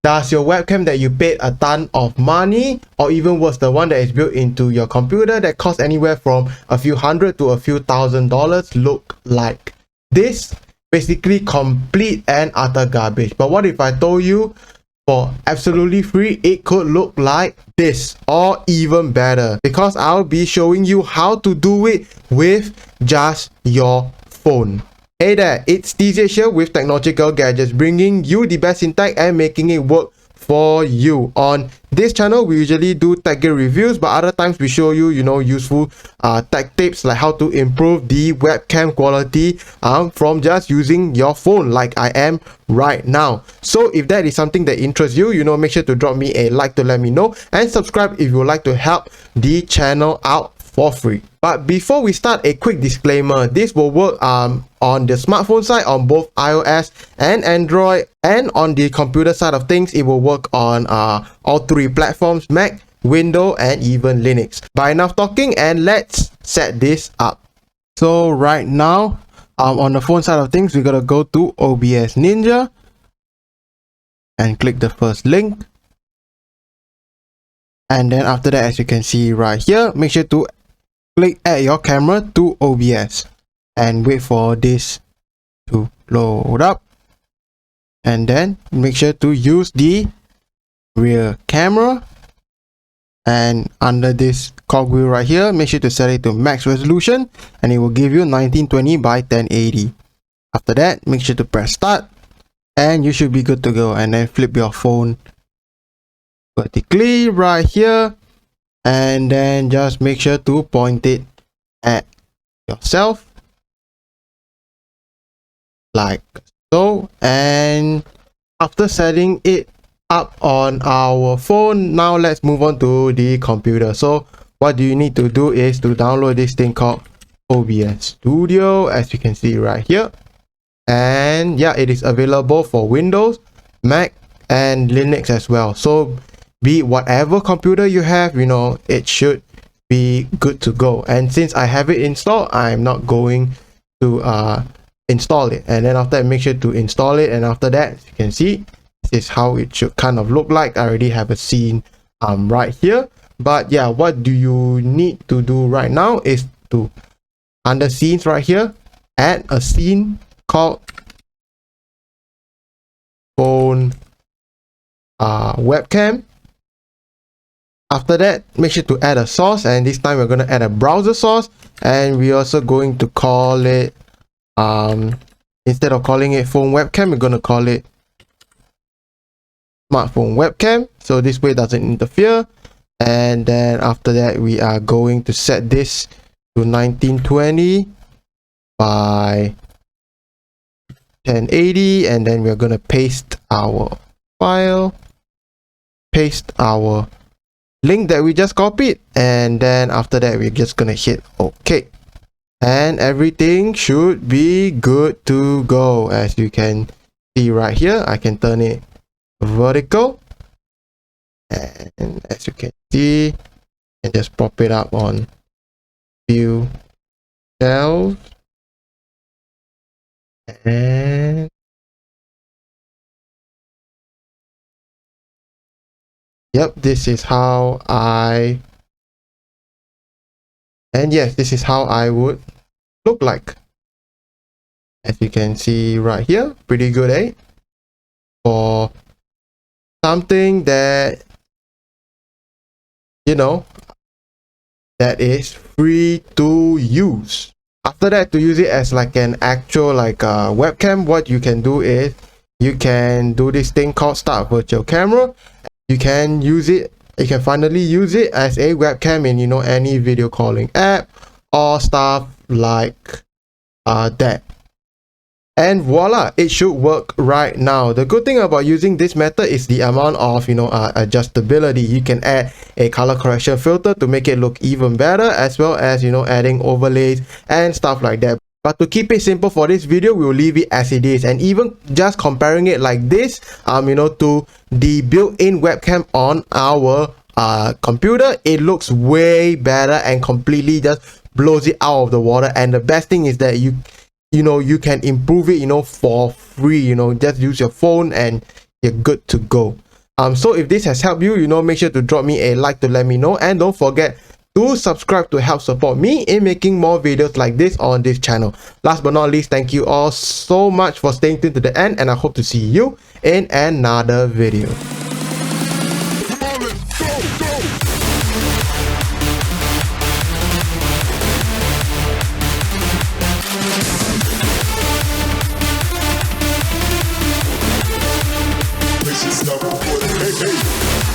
Does your webcam that you paid a ton of money, or even worse, the one that is built into your computer that costs anywhere from a few hundred to a few $1,000s, look like this? Basically complete and utter garbage. But what if I told you for absolutely free it could look like this, or even better? Because I'll be showing you how to do it with just your phone. Hey there, it's TJ here with Technological Gadgets, bringing you the best in tech and making it work for you. On this channel, we usually do tech gear reviews, but other times we show you, useful tech tips like how to improve the webcam quality from just using your phone like I am right now. So if that is something that interests you, make sure to drop me a like to let me know, and subscribe if you would like to help the channel out for free. But before we start, a quick disclaimer: this will work on the smartphone side on both iOS and Android, and on the computer side of things it will work on all three platforms: Mac, Windows, and even Linux. But enough talking, and let's set this up. So right now, on the phone side of things, we gotta go to OBS Ninja and click the first link, and then after that, as you can see right here, make sure to click add your camera to OBS and wait for this to load up, and then make sure to use the rear camera, and under this cogwheel right here, make sure to set it to max resolution, and it will give you 1920 by 1080. After that, make sure to press start, and you should be good to go. And then flip your phone vertically right here, and then just make sure to point it at yourself like so. And after setting it up on our phone, now let's move on to the computer. So what do you need to do is to download this thing called OBS Studio, as you can see right here. And yeah, it is available for Windows, Mac, and Linux as well. So be it whatever computer you have, it should be good to go. And since I have it installed, I'm not going to install it. And then after that, make sure to install it. And after that, as you can see, this is how it should kind of look like. I already have a scene right here. But yeah, what do you need to do right now is to, under scenes right here, add a scene called phone webcam. After that, make sure to add a source, and this time we're going to add a browser source, and we're also going to call it instead of calling it phone webcam, we're going to call it smartphone webcam, so this way it doesn't interfere. And then after that, we are going to set this to 1920 by 1080, and then we're going to paste our file, paste our link that we just copied, and then after that we're just gonna hit OK, and everything should be good to go. As you can see right here, I can turn it vertical, and as you can see, and just prop it up on few shelves, and yep, this is how this is how I would look like. As you can see right here, pretty good, eh? For something that, that is free to use. After that, to use it as like an actual webcam, what you can do is you can do this thing called start virtual camera. You can use it, you can finally use it as a webcam in any video calling app or stuff like that. And voila, it should work right now. The good thing about using this method is the amount of adjustability. You can add a color correction filter to make it look even better, as well as adding overlays and stuff like that. But to keep it simple for this video, we will leave it as it is. And even just comparing it like this, to the built-in webcam on our computer, it looks way better and completely just blows it out of the water. And the best thing is that you can improve it, for free. Just use your phone and you're good to go. So if this has helped you, make sure to drop me a like to let me know, and don't forget to subscribe to help support me in making more videos like this on this channel. Last but not least, thank you all so much for staying tuned to the end, and I hope to see you in another video. Hey, hey.